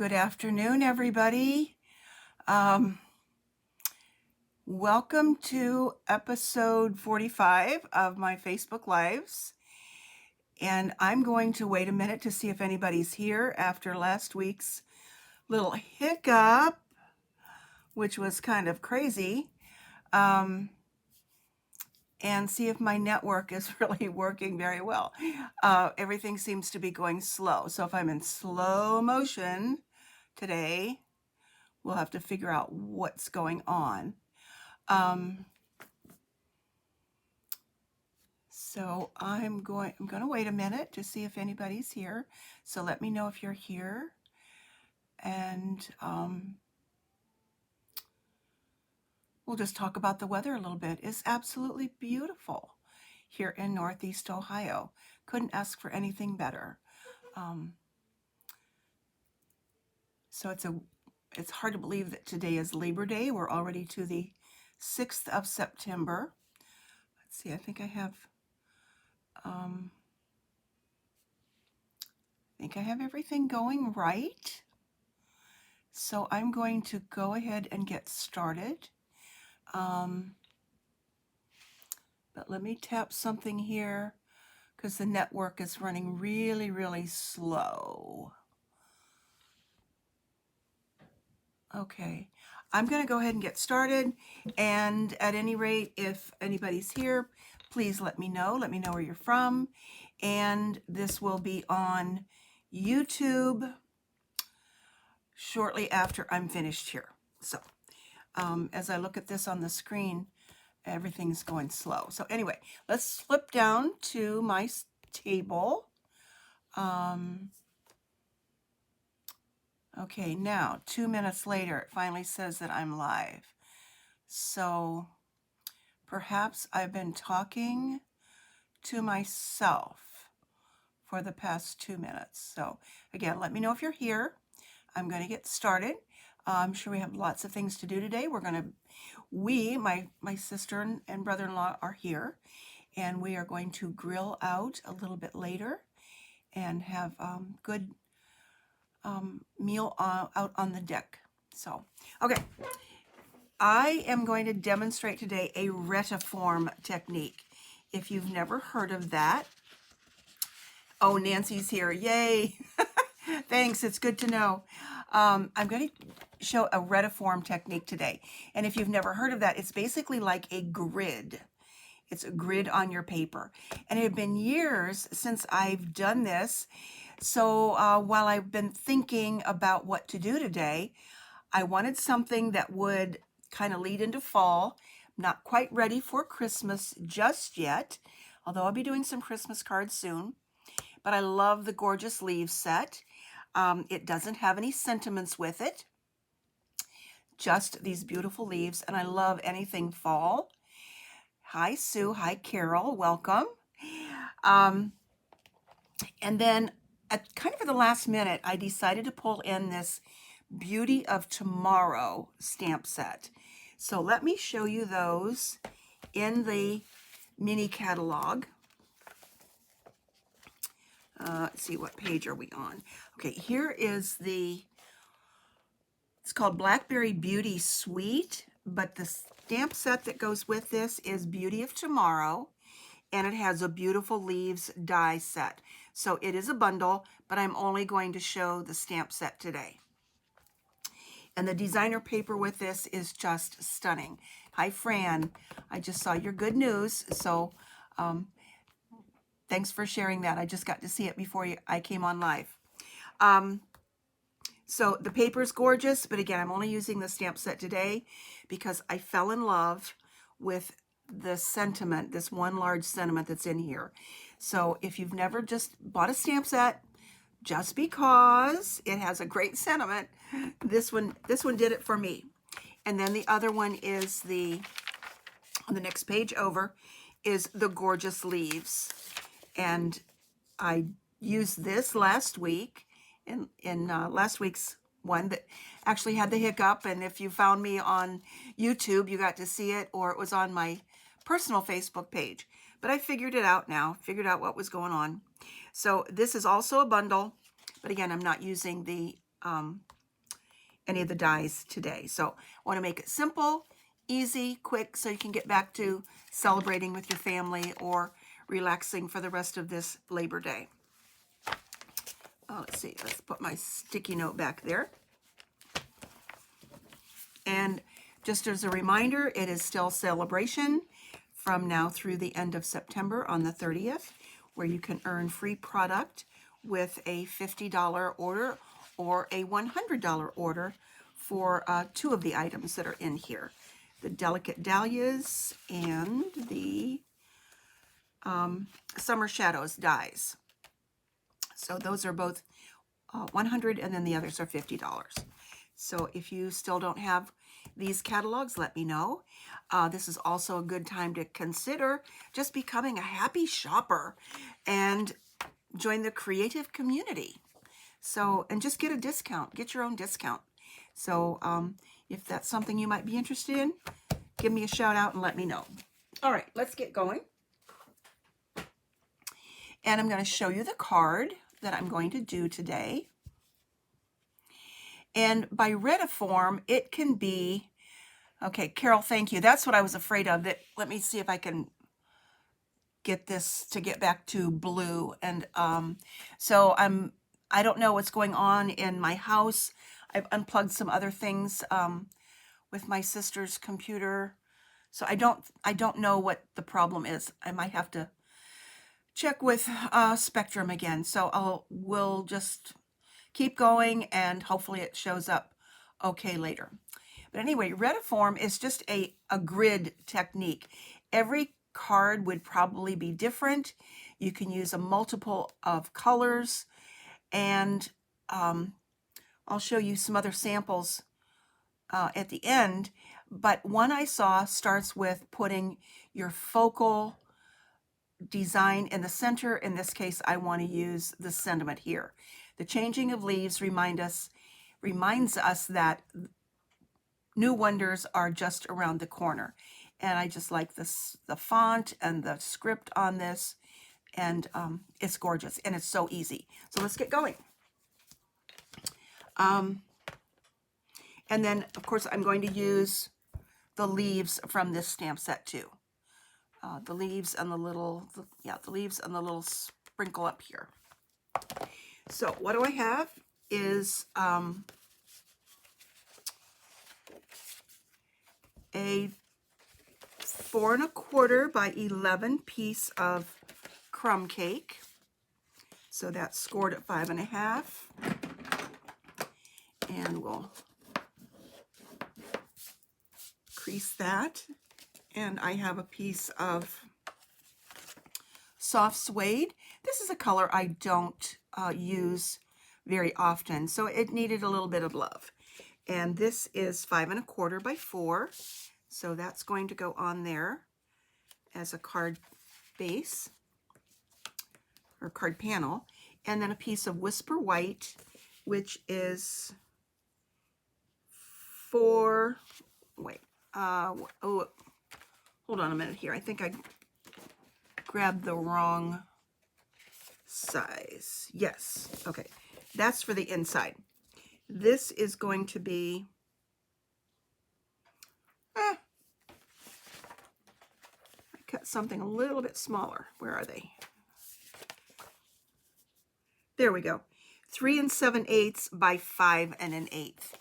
Good afternoon, everybody. Um, Welcome to episode 45 of my Facebook Lives. And I'm going to wait a minute to see if anybody's here after last week's little hiccup, which was kind of crazy, and see if my network is really working very well. Everything seems to be going slow. So if I'm in slow motion today, we'll have to figure out what's going on. So I'm going to wait a minute to see if anybody's here. So let me know if you're here. And we'll just talk about the weather a little bit. It's absolutely beautiful here in Northeast Ohio. Couldn't ask for anything better. So it's hard to believe that today is Labor Day. We're already to the 6th of September. Let's see, I think I have everything going right. So I'm going to go ahead and get started. But let me tap something here because the network is running really, really slow. Okay, I'm going to go ahead and get started. And at any rate, if anybody's here, please let me know. Let me know where you're from. And this will be on YouTube shortly after I'm finished here. So as I look at this on the screen, everything's going slow. So anyway, let's flip down to my table. Okay, now 2 minutes later, it finally says that I'm live. So perhaps I've been talking to myself for the past 2 minutes. So again, let me know if you're here. I'm going to get started. I'm sure we have lots of things to do today. My sister and brother-in-law are here, and we are going to grill out a little bit later and have good meal out on the deck. So, okay. I am going to demonstrate today a Retiform technique. If you've never heard of that, oh, Nancy's here. Yay. Thanks. It's good to know. I'm going to show a Retiform technique today. And if you've never heard of that, it's basically like a grid. It's a grid on your paper. And it had been years since I've done this. So while I've been thinking about what to do today, I wanted something that would kind of lead into fall. Not quite ready for Christmas just yet, although I'll be doing some Christmas cards soon. But I love the gorgeous leaves set. It doesn't have any sentiments with it, just these beautiful leaves, and I love anything fall. Hi, Sue. Hi, Carol. Welcome. And then at kind of at the last minute, I decided to pull in this Beauty of Tomorrow stamp set. So let me show you those in the mini catalog. Let's see, what page are we on? Okay, here is it's called Blackberry Beauty Suite, but the stamp set that goes with this is Beauty of Tomorrow, and it has a beautiful leaves die set. So it is a bundle, but I'm only going to show the stamp set today. And the designer paper with this is just stunning. Hi, Fran. I just saw your good news, so thanks for sharing that. I just got to see it before I came on live. So the paper is gorgeous, but again, I'm only using the stamp set today because I fell in love with the sentiment, this one large sentiment that's in here. So if you've never just bought a stamp set, just because it has a great sentiment, this one did it for me. And then the other one is on the next page over, is the gorgeous leaves. And I used this last week in last week's one that actually had the hiccup. And if you found me on YouTube, you got to see it, or it was on my personal Facebook page. But I figured it out now, figured out what was going on. So this is also a bundle, but again, I'm not using the any of the dies today. So I want to make it simple, easy, quick, so you can get back to celebrating with your family or relaxing for the rest of this Labor Day. Let's see, let's put my sticky note back there. And just as a reminder, it is still celebration from now through the end of September on the 30th, where you can earn free product with a $50 order or a $100 order for 2 of the items that are in here. The Delicate Dahlias and the Summer Shadows dies. So those are both $100, and then the others are $50. So if you still don't have these catalogs, let me know. This is also a good time to consider just becoming a happy shopper and join the creative community. So, and just get a discount, get your own discount. So if that's something you might be interested in, give me a shout out and let me know. All right, let's get going. And I'm going to show you the card that I'm going to do today. And by Retiform, it can be, okay, Carol, thank you. That's what I was afraid of. That, let me see if I can get this to get back to blue. And so I don't know what's going on in my house. I've unplugged some other things with my sister's computer. So I don't know what the problem is. I might have to check with Spectrum again. So we'll just keep going and hopefully it shows up okay later. But anyway, Retiform is just a grid technique. Every card would probably be different. You can use a multiple of colors, and I'll show you some other samples at the end. But one I saw starts with putting your focal design in the center. In this case, I want to use the sentiment here. The changing of leaves reminds us that new wonders are just around the corner. And I just like this, the font and the script on this, and it's gorgeous and it's so easy. So let's get going. And then of course I'm going to use the leaves from this stamp set too. The leaves and the little sprinkle up here. So what do I have is a 4 1/4 by 11 piece of crumb cake. So that's scored at 5 1/2. And we'll crease that. And I have a piece of soft suede. This is a color I don't use very often, so it needed a little bit of love. And this is 5 1/4 by 4, so that's going to go on there as a card base or card panel. And then a piece of Whisper White, which is 4. Wait, oh, hold on a minute here. I think I grabbed the wrong size. Yes, okay. That's for the inside. This is going to be, I cut something a little bit smaller. Where are they? There we go. 3 7/8 by 5 1/8.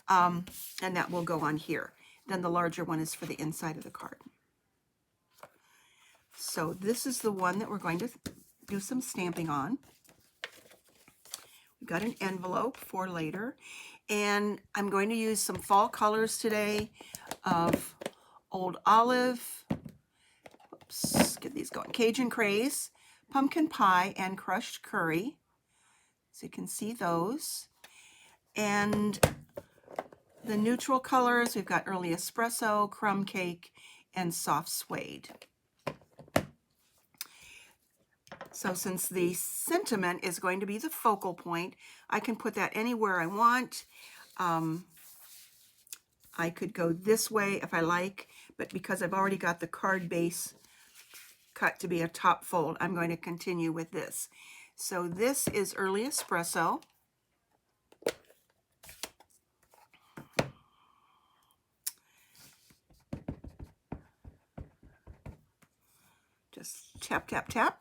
And that will go on here. Then the larger one is for the inside of the card. So this is the one that we're going to do some stamping on. We've got an envelope for later. And I'm going to use some fall colors today of Old Olive, oops, get these going, Cajun Craze, Pumpkin Pie, and Crushed Curry. So you can see those. And the neutral colors, we've got Early Espresso, Crumb Cake, and Soft Suede. So since the sentiment is going to be the focal point, I can put that anywhere I want. I could go this way if I like, but because I've already got the card base cut to be a top fold, I'm going to continue with this. So this is Early Espresso. tap, tap, tap.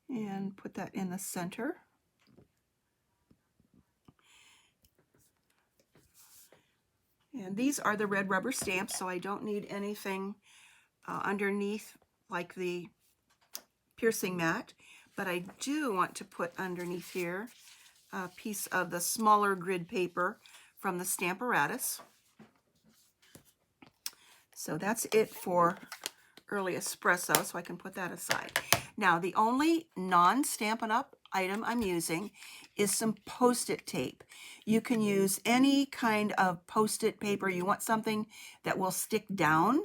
And put that in the center. And these are the red rubber stamps, so I don't need anything underneath like the piercing mat, but I do want to put underneath here a piece of the smaller grid paper from the Stamparatus. So that's it for early espresso, so I can put that aside. Now, the only non-Stampin' Up! Item I'm using is some Post-it tape. You can use any kind of Post-it paper. You want something that will stick down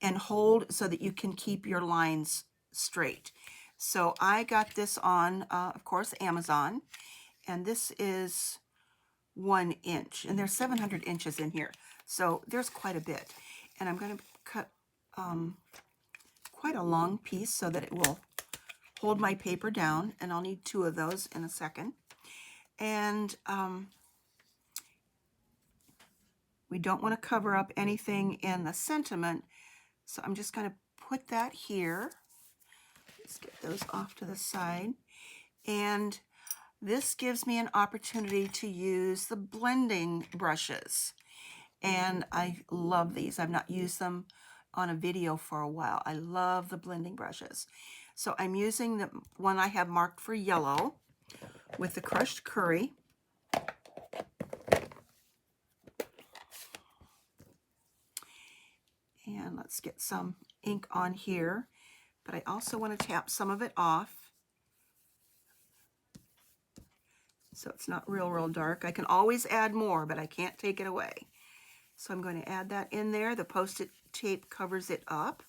and hold so that you can keep your lines straight. So I got this on, of course, Amazon, and this is 1 inch, and there's 700 inches in here, so there's quite a bit. And I'm going to cut quite a long piece so that it will hold my paper down, and I'll need 2 of those in a second. And we don't want to cover up anything in the sentiment, so I'm just going to put that here. Let's get those off to the side. And this gives me an opportunity to use the blending brushes. And I love these. I've not used them on a video for a while. I love the blending brushes. So I'm using the one I have marked for yellow with the crushed curry. And let's get some ink on here. But I also want to tap some of it off so it's not real dark. I can always add more, but I can't take it away. So I'm going to add that in there. The Post-it tape covers it up.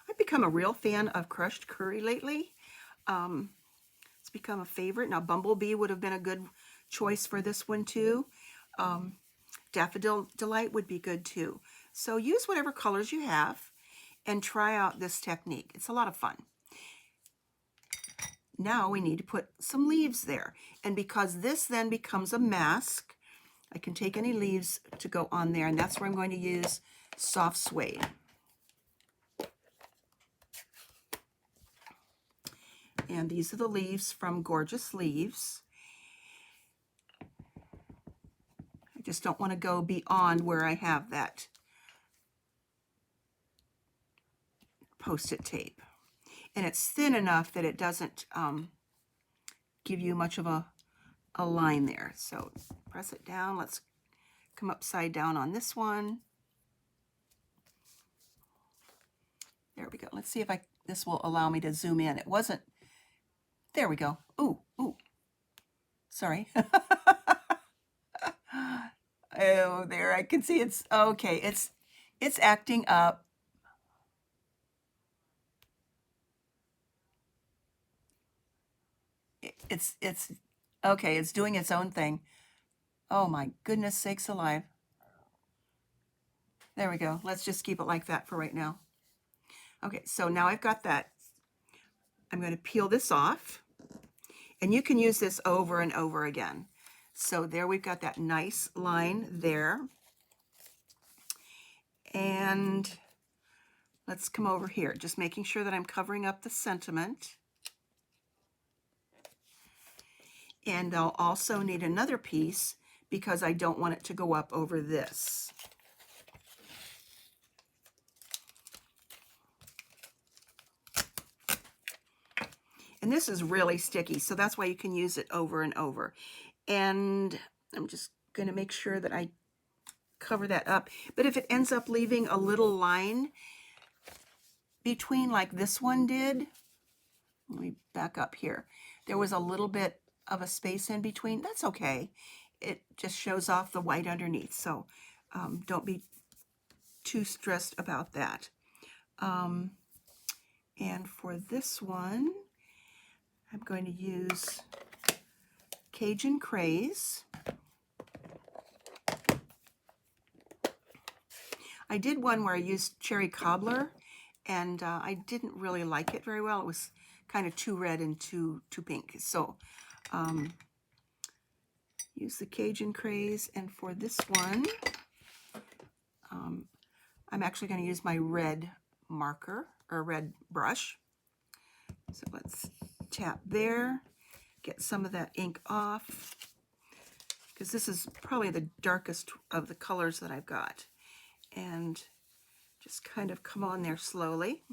I've become a real fan of crushed curry lately. It's become a favorite. Now, Bumblebee would have been a good choice for this one too. Daffodil Delight would be good too. So use whatever colors you have and try out this technique. It's a lot of fun. Now we need to put some leaves there. And because this then becomes a mask, I can take any leaves to go on there, and that's where I'm going to use soft suede. And these are the leaves from Gorgeous Leaves. I just don't want to go beyond where I have that Post-it tape. And it's thin enough that it doesn't give you much of a line there. So press it down. Let's come upside down on this one. There we go. Let's see if this will allow me to zoom in. It wasn't. There we go. Ooh, ooh. Sorry. Oh, there. I can see it's okay. It's acting up. It's okay. It's doing its own thing. Oh my goodness sakes alive. There we go. Let's just keep it like that for right now. Okay, so now I've got that. I'm going to peel this off, and you can use this over and over again. So there we've got that nice line there. And let's come over here, just making sure that I'm covering up the sentiment. And I'll also need another piece because I don't want it to go up over this. And this is really sticky, so that's why you can use it over and over. And I'm just going to make sure that I cover that up. But if it ends up leaving a little line between like this one did, let me back up here. There was a little bit of a space in between. That's okay. It just shows off the white underneath. So don't be too stressed about that. And for this one, I'm going to use Cajun Craze. I did one where I used cherry cobbler, and I didn't really like it very well. It was kind of too red and too pink. So use the Cajun Craze, and for this one, I'm actually going to use my red marker, or red brush. So let's tap there, get some of that ink off, because this is probably the darkest of the colors that I've got. And just kind of come on there slowly.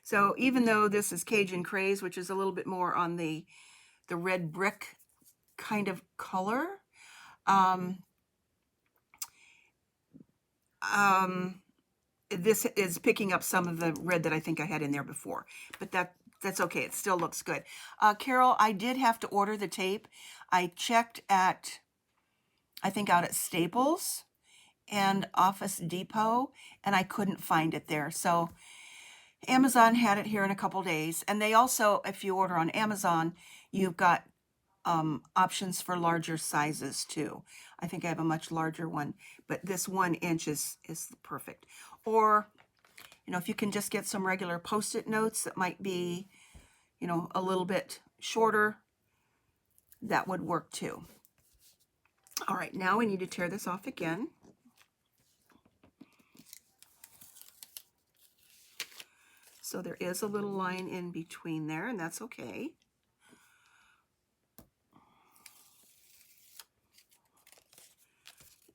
So even though this is Cajun Craze, which is a little bit more on the red brick kind of color, this is picking up some of the red that I think I had in there before, but that's okay. It still looks good. Carol, I did have to order the tape. I checked at, I think out at Staples and Office Depot, and I couldn't find it there. So Amazon had it here in a couple days. And they also, if you order on Amazon, you've got options for larger sizes too. I think I have a much larger one, but this 1 inch is perfect. Or, you know, if you can just get some regular Post-it notes that might be, you know, a little bit shorter, that would work too. All right, now we need to tear this off again. So there is a little line in between there, and that's okay.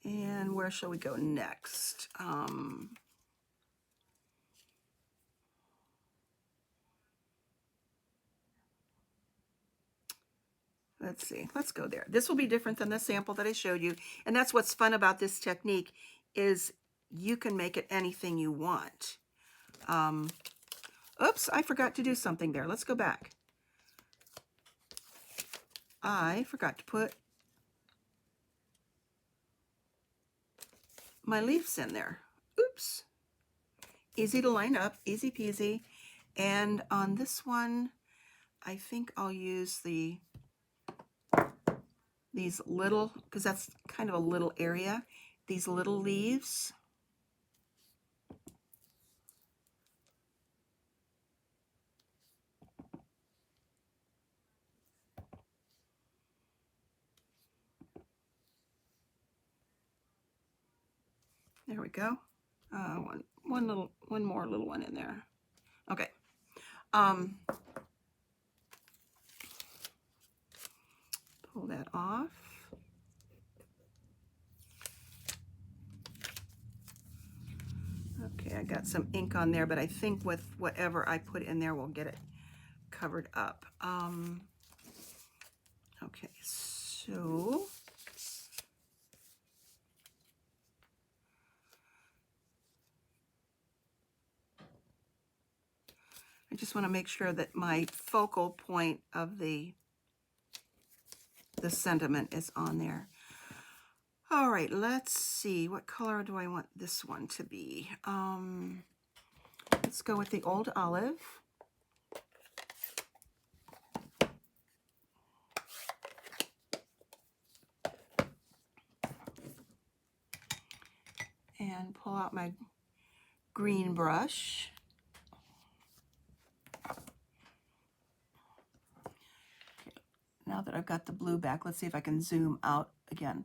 And where shall we go next? Let's see, let's go there. This will be different than the sample that I showed you. And that's what's fun about this technique, is you can make it anything you want. Oops, I forgot to do something there. Let's go back. I forgot to put my leaves in there. Oops. Easy to line up, easy peasy. And on this one, I think I'll use these little, because that's kind of a little area, these little leaves. There we go. One more little one in there. Okay. Pull that off. Okay, I got some ink on there, but I think with whatever I put in there, we'll get it covered up. Okay, so I just want to make sure that my focal point of the sentiment is on there. All right, let's see. What color do I want this one to be? Let's go with the Old Olive. And pull out my green brush. Now that I've got the blue back, let's see if I can zoom out again.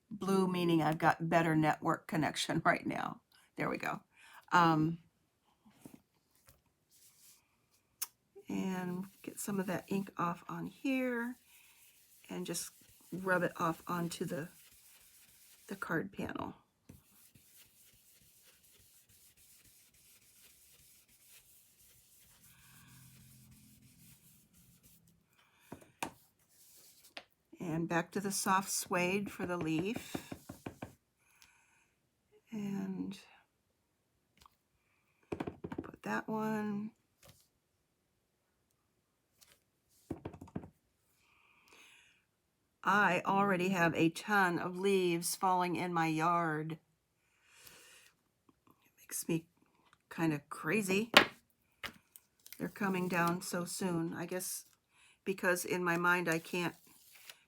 Blue meaning I've got better network connection right now. There we go. And get some of that ink off on here and just rub it off onto the card panel. And back to the soft suede for the leaf. And put that one. I already have a ton of leaves falling in my yard. It makes me kind of crazy. They're coming down so soon. I guess because in my mind I can't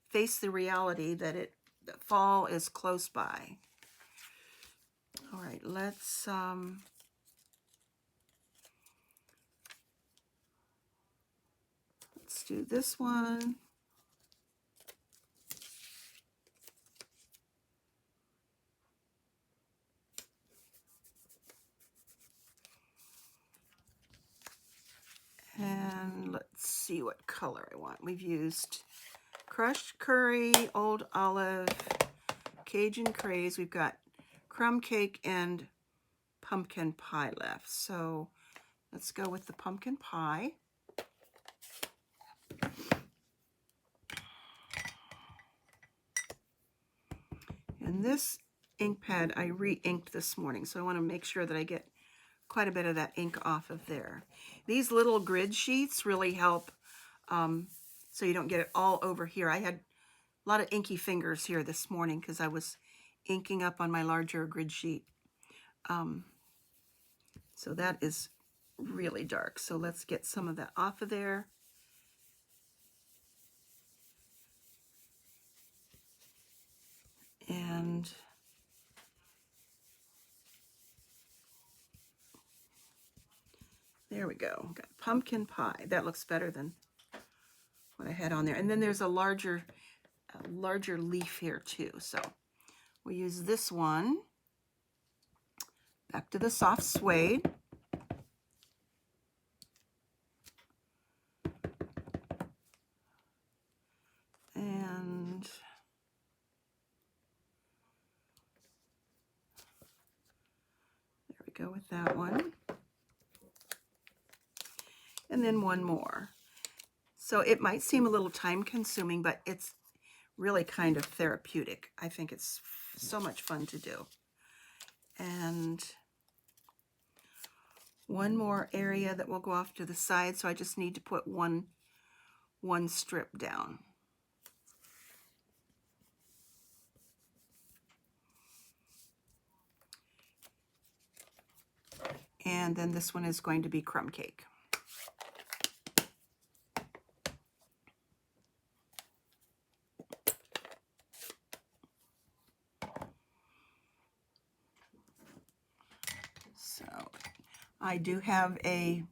face the reality that the fall is close by. All right, let's let's do this one. And let's see what color I want. We've used crushed curry, old olive, Cajun craze. We've got crumb cake and pumpkin pie left. So let's go with the pumpkin pie. And this ink pad I re-inked this morning, so I want to make sure that I get quite a bit of that ink off of there. These little grid sheets really help so you don't get it all over here. I had a lot of inky fingers here this morning because I was inking up on my larger grid sheet. So that is really dark. So let's get some of that off of there. And there we go. Got pumpkin pie. That looks better than what I had on there. And then there's a larger leaf here too. So we'll use this one. Back to the soft suede. And there we go with that one. And then one more. So it might seem a little time consuming, but it's really kind of therapeutic. I think it's so much fun to do. And one more area that will go off to the side, so I just need to put one strip down. And then this one is going to be crumb cake. So I do have a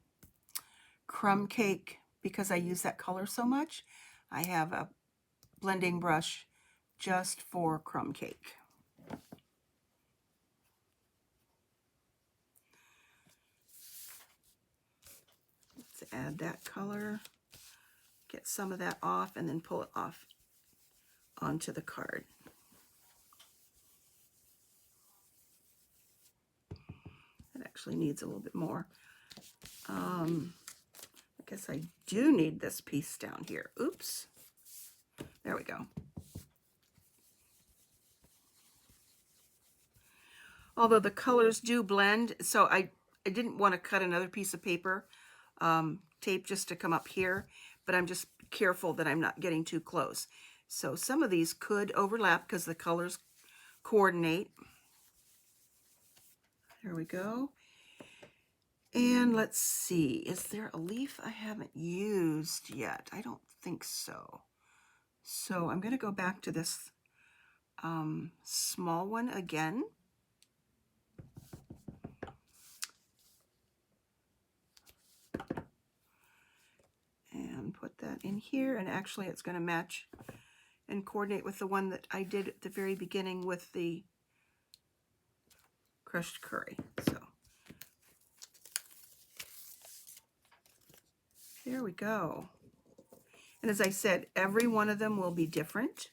crumb cake because I use that color so much. I have a blending brush just for crumb cake. Let's add that color, get some of that off, and then pull it off onto the card. It actually needs a little bit more. I guess I do need this piece down here. Oops. There we go. Although the colors do blend, so I didn't want to cut another piece of paper, tape just to come up here, but I'm just careful that I'm not getting too close. So some of these could overlap because the colors coordinate. There we go. And let's see, is there a leaf I haven't used yet? I don't think so. So I'm going to go back to this small one again. And put that in here, and actually it's going to match and coordinate with the one that I did at the very beginning with the crushed curry. So there we go. And as I said, every one of them will be different.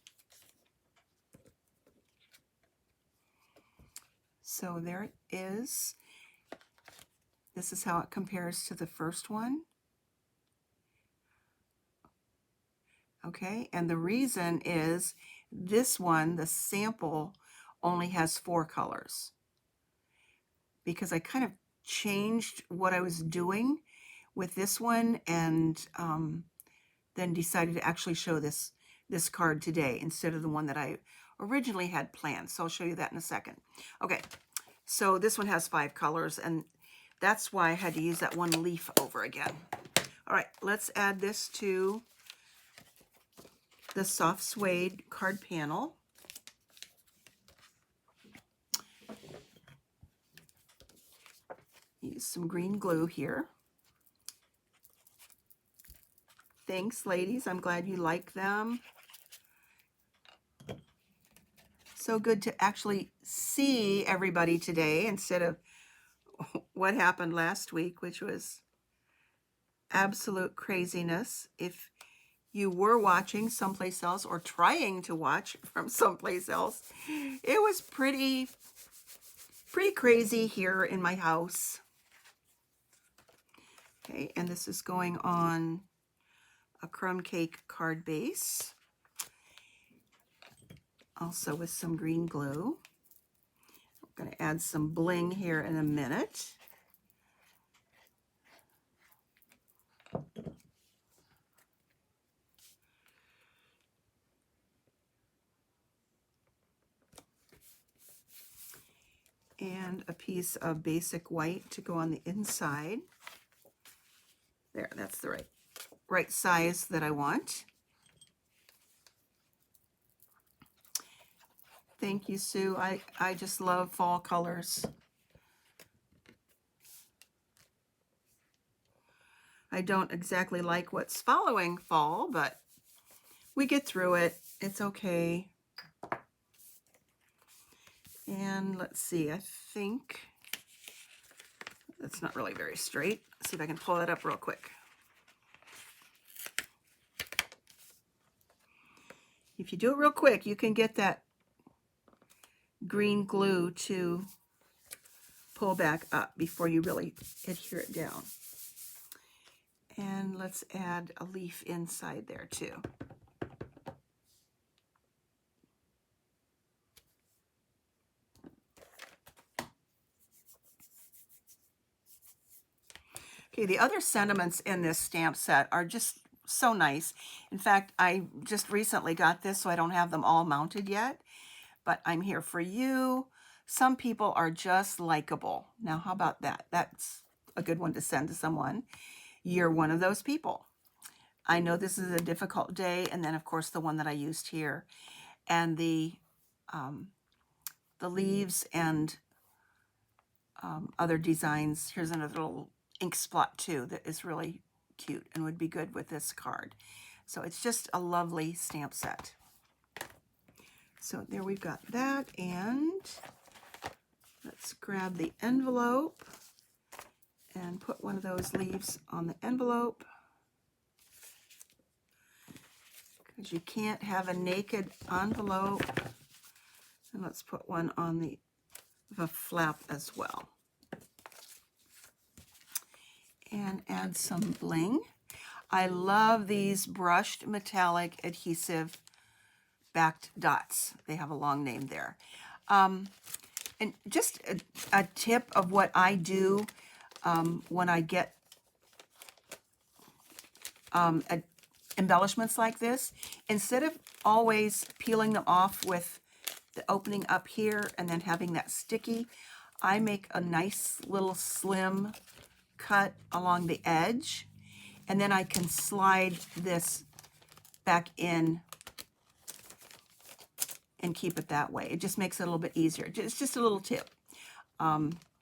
So there it is. This is how it compares to the first one. Okay, and the reason is this one, the sample, only has 4 colors. Because I kind of changed what I was doing with this one, and then decided to actually show this card today instead of the one that I originally had planned. So I'll show you that in a second. Okay, so this one has 5 colors, and that's why I had to use that one leaf over again. All right, let's add this to the soft suede card panel. Use some green glue here. Thanks, ladies. I'm glad you like them. So good to actually see everybody today instead of what happened last week, which was absolute craziness. If you were watching someplace else or trying to watch from someplace else, it was pretty crazy here in my house. Okay, and this is going on a crumb cake card base, also with some green glue. I'm going to add some bling here in a minute. And a piece of basic white to go on the inside. There, that's the right size that I want. Thank you, Sue. I just love fall colors. I don't exactly like what's following fall, but we get through it. It's okay. And let's see, I think that's not really very straight. Let's see if I can pull that up real quick. If you do it real quick, you can get that green glue to pull back up before you really adhere it down. And let's add a leaf inside there too. Okay, the other sentiments in this stamp set are just so nice. In fact, I just recently got this, so I don't have them all mounted yet, but I'm here for you. Some people are just likable. Now, how about that? That's a good one to send to someone. You're one of those people. I know this is a difficult day, and then, of course, the one that I used here. And the leaves and other designs. Here's another little ink spot too that is really cute and would be good with this card. So it's just a lovely stamp set. So there we've got that, and let's grab the envelope and put one of those leaves on the envelope, because you can't have a naked envelope. And let's put one on the flap as well. And add some bling. I love these brushed metallic adhesive backed dots. They have a long name there. And just a tip of what I do when I get embellishments like this, instead of always peeling them off with the opening up here and then having that sticky, I make a nice little slim cut along the edge, and then I can slide this back in and keep it that way. It just makes it a little bit easier. It's just a little tip.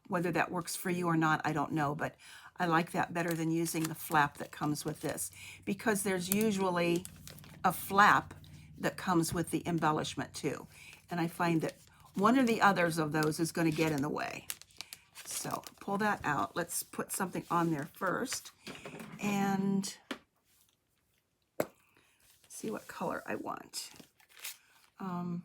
Whether that works for you or not, I don't know, but I like that better than using the flap that comes with this, because there's usually a flap that comes with the embellishment too. And I find that one or the others of those is going to get in the way. So pull that out. Let's put something on there first and see what color I want. All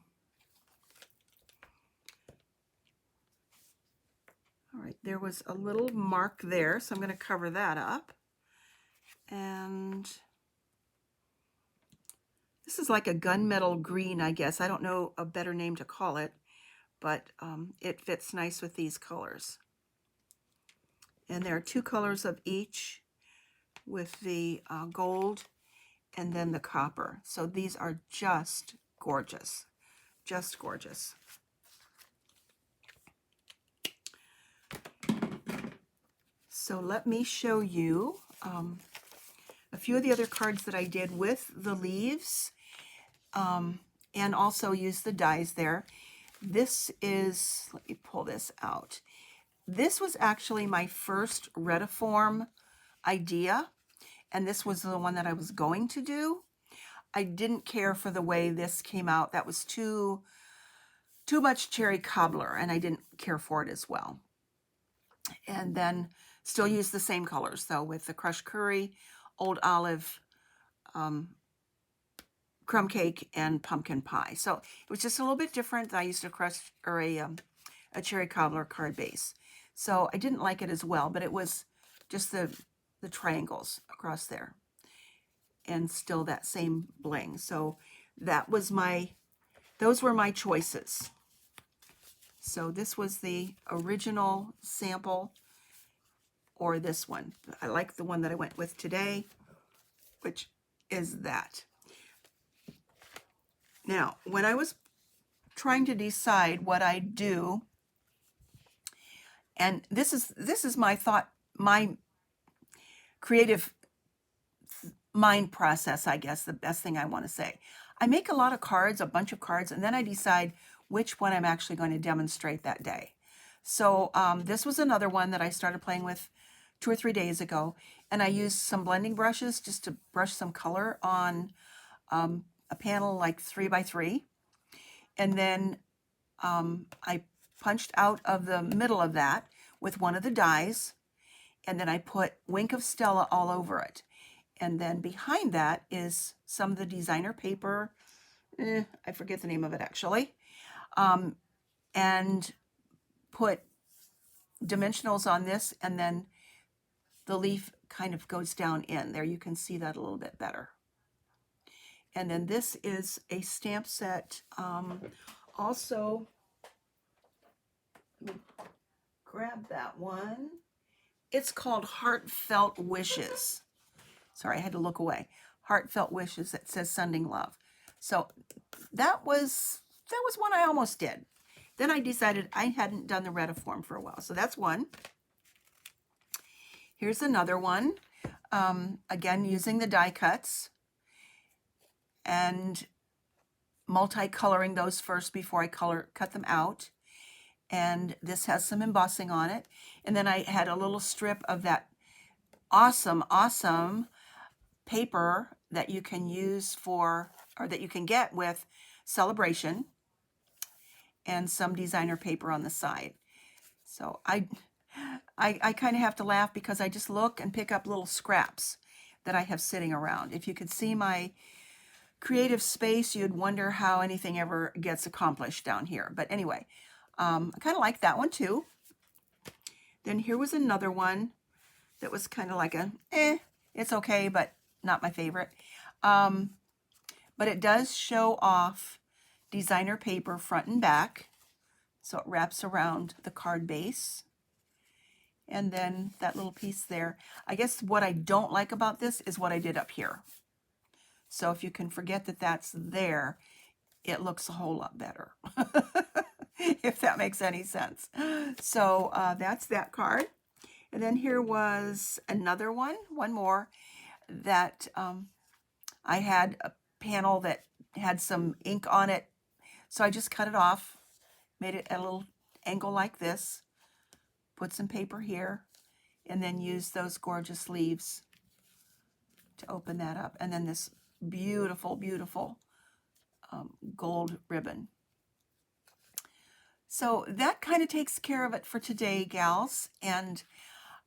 right, there was a little mark there, so I'm going to cover that up. And this is like a gunmetal green, I guess. I don't know a better name to call it, but it fits nice with these colors. And there are two colors of each, with the gold and then the copper. So these are just gorgeous, just gorgeous. So let me show you a few of the other cards that I did with the leaves, and also use the dies there. This is, let me pull this out. This was actually my first Retiform idea, and this was the one that I was going to do. I didn't care for the way this came out. That was too much cherry cobbler, and I didn't care for it as well. And then still use the same colors though, with the crushed curry, old olive, crumb cake, and pumpkin pie. So it was just a little bit different. I used a crushed or a cherry cobbler card base. So I didn't like it as well, but it was just the triangles across there and still that same bling. So that was those were my choices. So this was the original sample, or this one. I like the one that I went with today, which is that. Now, when I was trying to decide what I'd do, and this is my thought, my creative mind process, I guess, the best thing I want to say. I make a lot of cards, a bunch of cards, and then I decide which one I'm actually going to demonstrate that day. So this was another one that I started playing with 2 or 3 days ago, and I used some blending brushes just to brush some color on a panel like 3 by 3, and then I punched out of the middle of that with one of the dies, and then I put Wink of Stella all over it. And then behind that is some of the designer paper. I forget the name of it actually. And put dimensionals on this, and then the leaf kind of goes down in there. You can see that a little bit better. And then this is a stamp set. Also, let me grab that one. It's called Heartfelt Wishes. Sorry, I had to look away. Heartfelt Wishes, that says Sending Love. So that was one I almost did. Then I decided I hadn't done the Retiform for a while. So that's one. Here's another one. Again, using the die cuts and multicoloring those first before I cut them out. And this has some embossing on it. And then I had a little strip of that awesome paper that you can use for, or that you can get with Celebration, and some designer paper on the side. So I kind of have to laugh because I just look and pick up little scraps that I have sitting around. If you could see my creative space, you'd wonder how anything ever gets accomplished down here. But anyway, I kind of like that one too. Then here was another one that was kind of like it's okay, but not my favorite. But it does show off designer paper front and back. So it wraps around the card base. And then that little piece there. I guess what I don't like about this is what I did up here. So if you can forget that that's there, it looks a whole lot better. If that makes any sense. So that's that card. And then here was another one more, that I had a panel that had some ink on it. So I just cut it off, made it at a little angle like this, put some paper here, and then use those gorgeous leaves to open that up. And then this beautiful, beautiful gold ribbon. So that kind of takes care of it for today, gals. And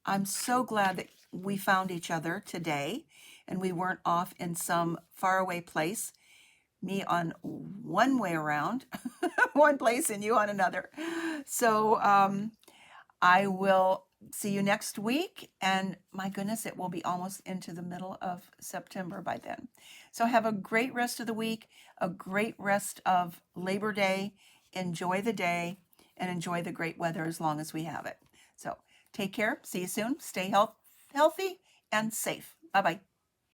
I'm so glad that we found each other today and we weren't off in some faraway place. Me on one way around, one place, and you on another. So I will see you next week. And my goodness, it will be almost into the middle of September by then. So have a great rest of the week, a great rest of Labor Day. Enjoy the day and enjoy the great weather as long as we have it. So take care. See you soon. Stay healthy and safe. Bye-bye.